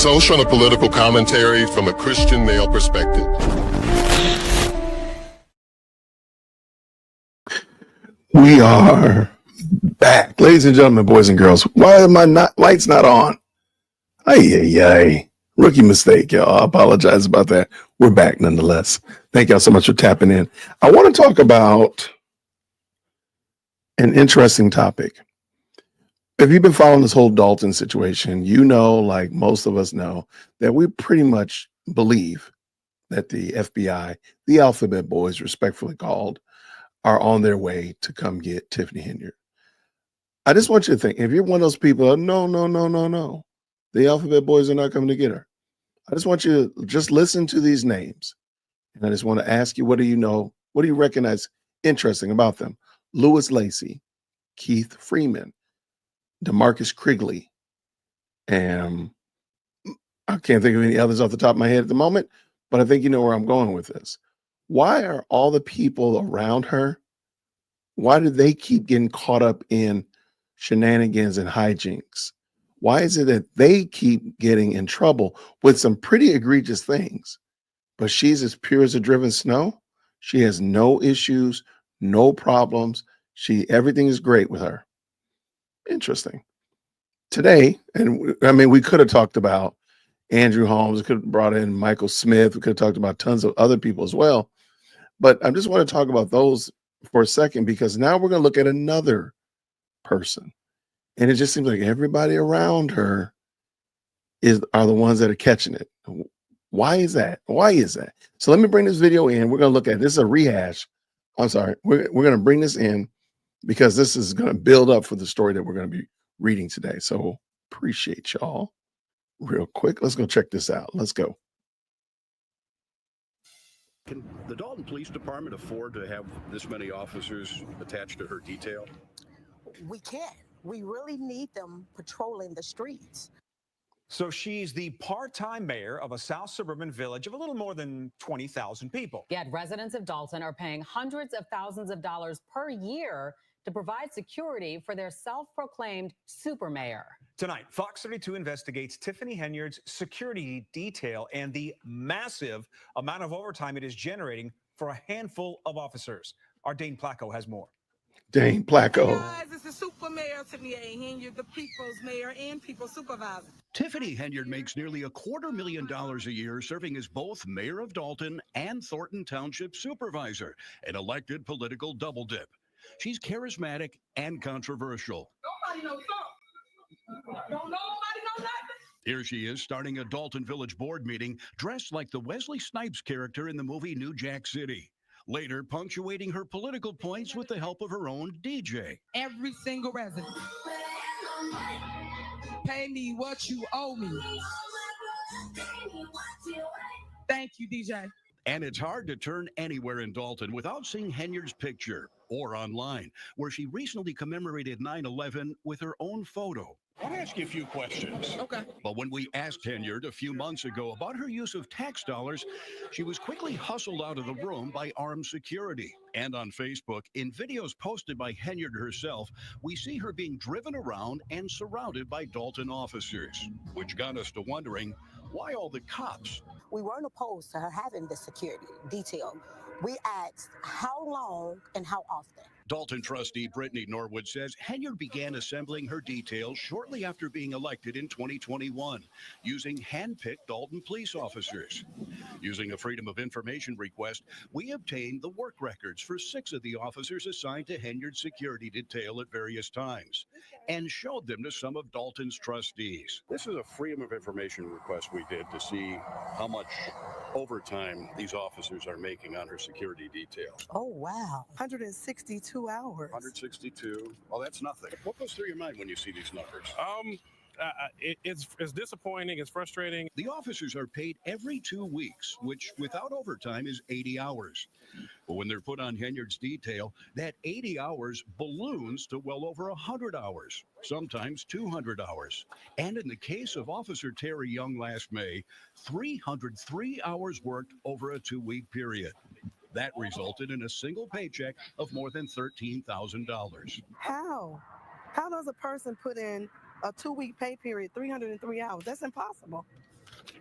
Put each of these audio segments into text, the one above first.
social and political commentary from a Christian male perspective. We are back. Ladies and gentlemen, boys and girls. Why are my lights not on? Ay. Rookie mistake, y'all. I apologize about that. We're back nonetheless. Thank y'all so much for tapping in. I want to talk about an interesting topic. If you've been following this whole Dolton situation, you know, like most of us know, that we pretty much believe that the FBI, the Alphabet Boys, respectfully called, are on their way to come get Tiffany Henyard. I just want you to think, if you're one of those people, no, the Alphabet Boys are not coming to get her. I just want you to just listen to these names. And I just want to ask you, what do you know? What do you recognize interesting about them? Louis Lacey, Keith Freeman, DeMarcus Krigley, and I can't think of any others off the top of my head at the moment, but I think you know where I'm going with this. Why are all the people around her, why do they keep getting caught up in shenanigans and hijinks? Why is it that they keep getting in trouble with some pretty egregious things, but she's as pure as a driven snow? She has no issues, no problems. Everything is great with her. Interesting. Today, and I mean, we could have talked about Andrew Holmes, we could have brought in Michael Smith, we could have talked about tons of other people as well. But I just want to talk about those for a second, because now we're going to look at another person. And it just seems like everybody around her are the ones that are catching it. Why is that? So let me bring this video in. We're going to look at this is a rehash. I'm sorry. We're going to bring this in because this is going to build up for the story that we're going to be reading today. So appreciate y'all. Real quick, let's go check this out. Let's go. Can the Dolton Police Department afford to have this many officers attached to her detail? We can. We really need them patrolling the streets. So she's the part-time mayor of a South suburban village of a little more than 20,000 people. Yet residents of Dolton are paying hundreds of thousands of dollars per year to provide security for their self-proclaimed super mayor. Tonight, Fox 32 investigates Tiffany Henyard's security detail and the massive amount of overtime it is generating for a handful of officers. Our Dane Placco has more. Dane Placco. Guys, it's the super mayor Tiffany Henyard, the people's mayor and people's supervisor. Tiffany Henyard makes nearly $250,000 a year serving as both mayor of Dolton and Thornton Township supervisor, an elected political double dip. She's charismatic and controversial. Nobody knows something. Don't nobody know nothing. Here she is starting a Dolton Village board meeting dressed like the Wesley Snipes character in the movie New Jack City. Later, punctuating her political points with the help of her own DJ. Every single resident. Pay me what you owe me. Thank you, DJ. And it's hard to turn anywhere in Dolton without seeing Henyard's picture or online, where she recently commemorated 9/11 with her own photo. I want to ask you a few questions. Okay. But when we asked Henyard a few months ago about her use of tax dollars, she was quickly hustled out of the room by armed security. And on Facebook, in videos posted by Henyard herself, we see her being driven around and surrounded by Dolton officers, which got us to wondering, why all the cops? We weren't opposed to her having the security detail. We asked how long and how often. Dolton trustee Brittany Norwood says Henyard began assembling her details shortly after being elected in 2021, using hand-picked Dolton police officers. Using a Freedom of Information request, we obtained the work records for 6 of the officers assigned to Henyard's security detail at various times, and showed them to some of Dolton's trustees. This is a Freedom of Information request we did to see how much overtime these officers are making on her security detail. Oh, wow. 162 hours. 162. Oh, that's nothing. What goes through your mind when you see these numbers? It's disappointing. It's frustrating. The officers are paid every 2 weeks, which without overtime is 80 hours. But when they're put on Henyard's detail, that 80 hours balloons to well over 100 hours, sometimes 200 hours. And in the case of Officer Terry Young last May, 303 hours worked over a 2-week period. That resulted in a single paycheck of more than $13,000. How? How does a person put in a 2-week pay period, 303 hours? That's impossible.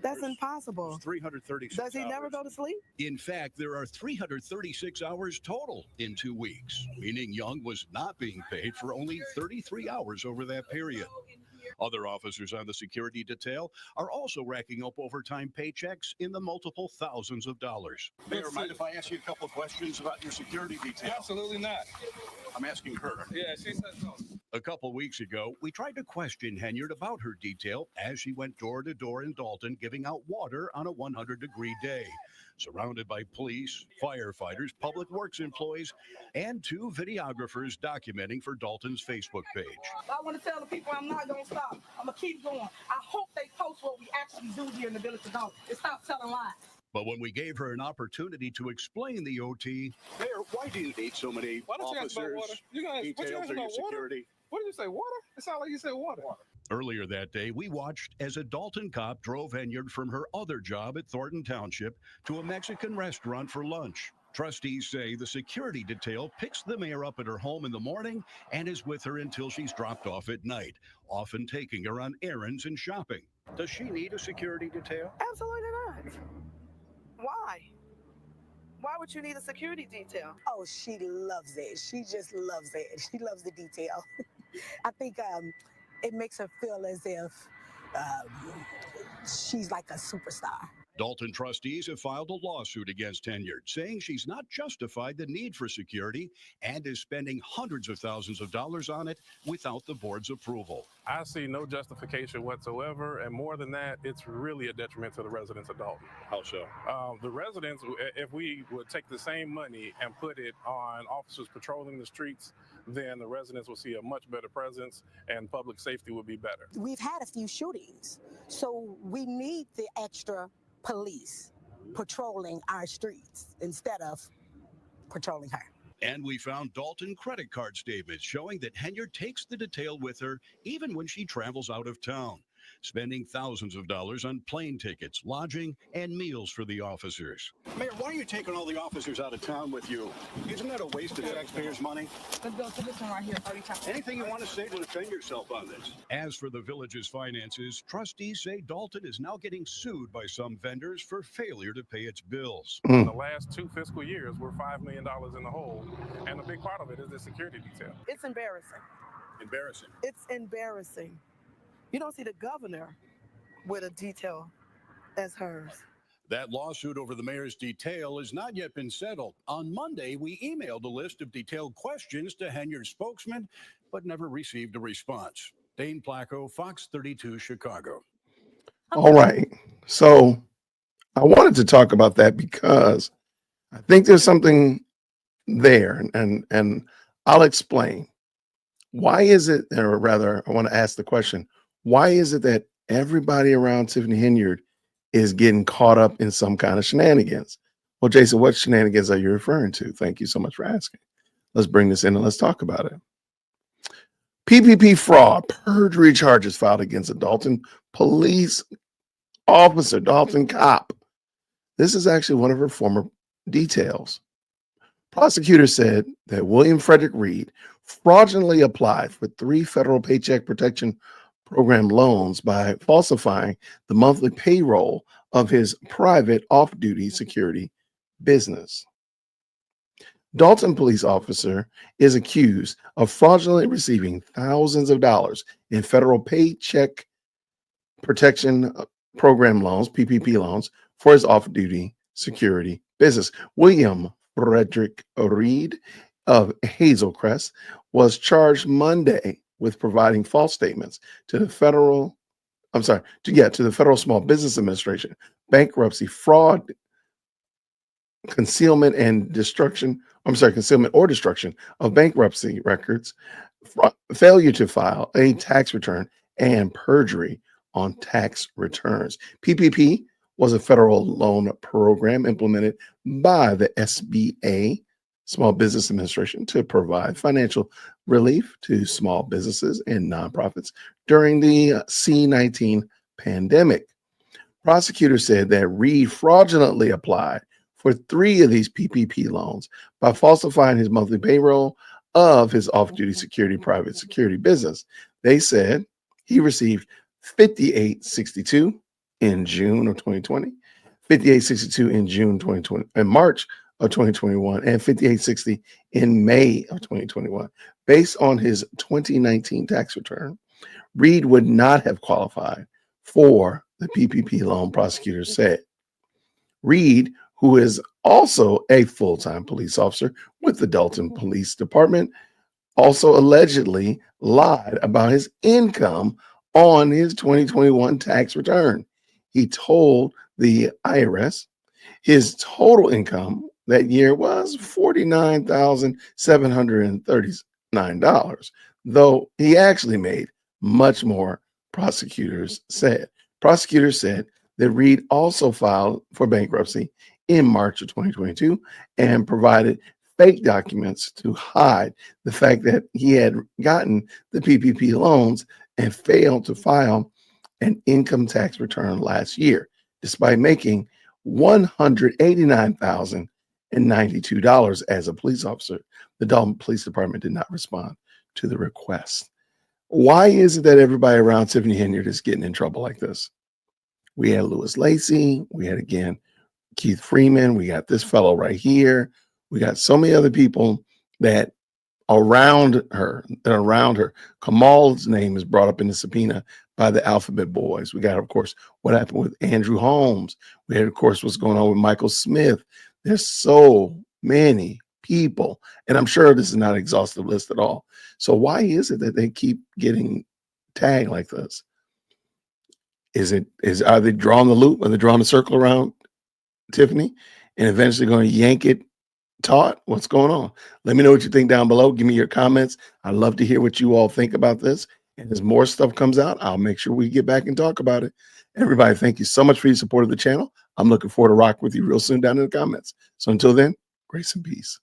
That's impossible. 336 Does he hours. never go to sleep? In fact, there are 336 hours total in 2 weeks, meaning Young was not being paid for only 33 hours over that period. Other officers on the security detail are also racking up overtime paychecks in the multiple thousands of dollars. Mayor, mind if I ask you a couple of questions about your security detail? Absolutely not. I'm asking her. Yeah, she says no. A couple weeks ago, we tried to question Henyard about her detail as she went door to door in Dolton giving out water on a 100-degree day, surrounded by police, firefighters, public works employees, and 2 videographers documenting for Dolton's Facebook page. I want to tell the people I'm not going to stop. I'm going to keep going. I hope they post what we actually do here in the village of Dolton and stop telling lies. But when we gave her an opportunity to explain the OT, Mayor, why do you need so many Why don't you ask about water? You guys, what you details ask of your about water? security? What did you say, water? It sounded like you said water. Earlier that day, we watched as a Dolton cop drove Henyard from her other job at Thornton Township to a Mexican restaurant for lunch. Trustees say the security detail picks the mayor up at her home in the morning and is with her until she's dropped off at night, often taking her on errands and shopping. Does she need a security detail? Absolutely not. Why? Why would you need a security detail? Oh, she loves it. She just loves it. She loves the detail. I think it makes her feel as if she's like a superstar. Dolton trustees have filed a lawsuit against Henyard, saying she's not justified the need for security and is spending hundreds of thousands of dollars on it without the board's approval. I see no justification whatsoever, and more than that, it's really a detriment to the residents of Dolton. How so? The residents, if we would take the same money and put it on officers patrolling the streets, then the residents will see a much better presence and public safety will be better. We've had a few shootings, so we need the extra police patrolling our streets instead of patrolling her. And we found Dolton credit card statements showing that Henyard takes the detail with her even when she travels out of town, spending thousands of dollars on plane tickets, lodging, and meals for the officers. Mayor, why are you taking all the officers out of town with you? Isn't that a waste of taxpayers' money? Let's go to this one right here. 30 times. Anything you want to say to defend yourself on this? As for the village's finances, trustees say Dolton is now getting sued by some vendors for failure to pay its bills. In the last 2 fiscal years, we're $5 million in the hole, and a big part of it is the security detail. It's embarrassing. Embarrassing. It's embarrassing. You don't see the governor with a detail as hers. That lawsuit over the mayor's detail has not yet been settled. On Monday, we emailed a list of detailed questions to Henyard's spokesman, but never received a response. Dane Placco, Fox 32, Chicago. All right. So I wanted to talk about that because I think there's something there, and I'll explain. Why is it, or rather, I want to ask the question, why is it that everybody around Tiffany Henyard is getting caught up in some kind of shenanigans? Well, Jason, what shenanigans are you referring to? Thank you so much for asking. Let's bring this in and let's talk about it. PPP fraud, perjury charges filed against a Dolton police officer, Dolton cop. This is actually one of her former details. Prosecutors said that William Frederick Reed fraudulently applied for 3 federal Paycheck Protection Program loans by falsifying the monthly payroll of his private off-duty security business. Dolton police officer is accused of fraudulently receiving thousands of dollars in federal Paycheck Protection Program loans, PPP loans, for his off-duty security business. William Frederick Reed of Hazelcrest was charged Monday with providing false statements to the federal, to the Federal Small Business Administration, bankruptcy, fraud, concealment or destruction of bankruptcy records, failure to file a tax return, and perjury on tax returns. PPP was a federal loan program implemented by the SBA, Small Business Administration, to provide financial relief to small businesses and nonprofits during the C-19 pandemic. Prosecutors said that Reed fraudulently applied for 3 of these PPP loans by falsifying his monthly payroll of his off-duty security private security business. They said he received $58.62 in June of 2020, 5862 in June 2020, in March of 2021, and 5860 in May of 2021. Based on his 2019 tax return, Reed would not have qualified for the PPP loan, prosecutors said. Reed, who is also a full-time police officer with the Dolton Police Department, also allegedly lied about his income on his 2021 tax return. He told the IRS his total income that year was $49,739, though he actually made much more, prosecutors said. Prosecutors said that Reed also filed for bankruptcy in March of 2022 and provided fake documents to hide the fact that he had gotten the PPP loans and failed to file an income tax return last year, despite making $189,092 as a police officer. The Dolton Police Department did not respond to the request. Why is it that everybody around Tiffany Henyard is getting in trouble like this? We had Louis Lacey, we had again Keith Freeman, we got this fellow right here. We got so many other people that around her. Kamal's name is brought up in the subpoena by the Alphabet Boys. We got, of course, what happened with Andrew Holmes. We had, of course, what's going on with Michael Smith. There's so many people, and I'm sure this is not an exhaustive list at all. So why is it that they keep getting tagged like this? Are they drawing the loop? Are they drawing the circle around Tiffany and eventually going to yank it taut? What's going on? Let me know what you think down below. Give me your comments. I'd love to hear what you all think about this. And as more stuff comes out, I'll make sure we get back and talk about it. Everybody, thank you so much for your support of the channel. I'm looking forward to rock with you real soon down in the comments. So until then, grace and peace.